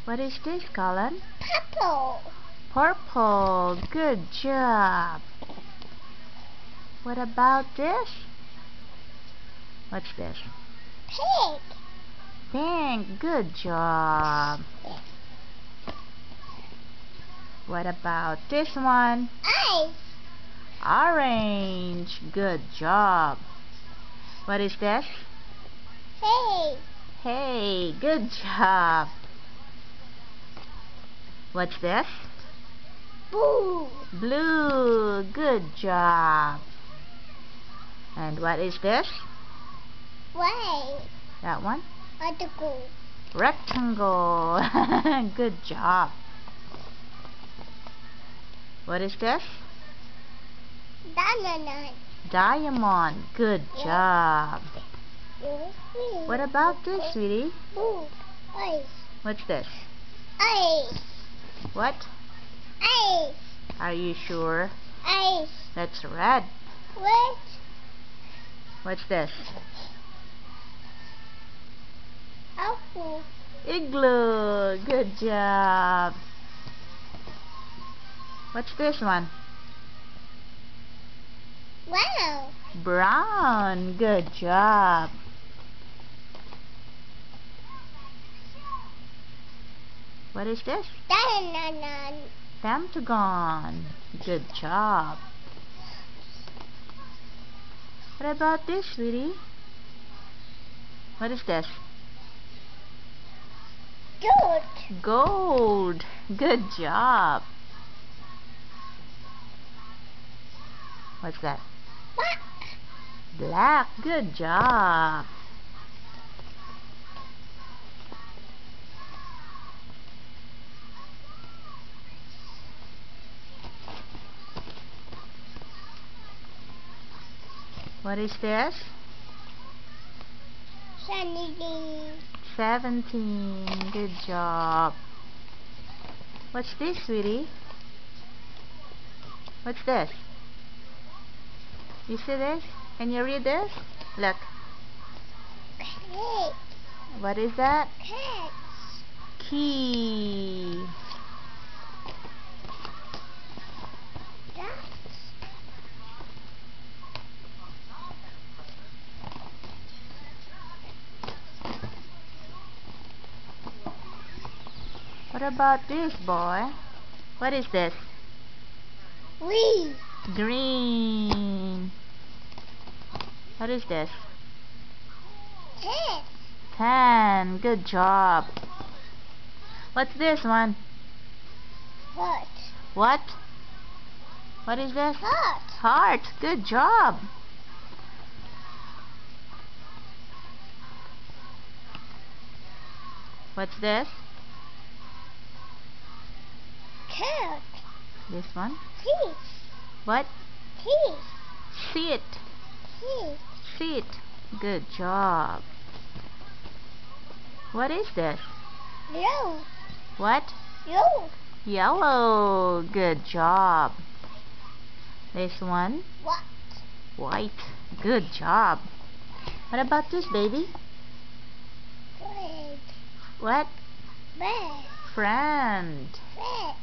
What is this, Colin? Purple. Purple. Good job. What about this? What's this? Pink. Pink. Good job. What about this one? Ice. Orange. Good job. What is this? Hey. Hey. Good job. What's this? Blue. Blue. Good job. And what is this? White. That one? Article. Rectangle. Good job. What is this? Diamond. Diamond. Good job. What about this, sweetie? Blue. Ice. What's this? Ice. What? Ice. Are you sure? Ice. That's red. What? What's this? Apple. Igloo. Good job. What's this one? Wow. Brown. Good job. What is this? Diamond. Pentagon. Good job. What about this, sweetie? What is this? Gold. Gold. Good job. What's that? Black. Black. Good job. What is this? 17. Good job. What's this, sweetie? What's this? You see this? Can you read this? Look. Cat. What is that? Cat. Key. What about this, boy? What is this? Green. Green. What is this? 10. 10. Good job. What's this one? Heart. What? What is this? Heart. Heart. Good job. What's this? Cat. This one? Teeth. What? Teeth. Seat. Teeth. Seat. Good job. What is this? Yellow. What? Yellow. Yellow. Good job. This one? What? White. Good job. What about this, baby? Red. What? Red. Friend. Red.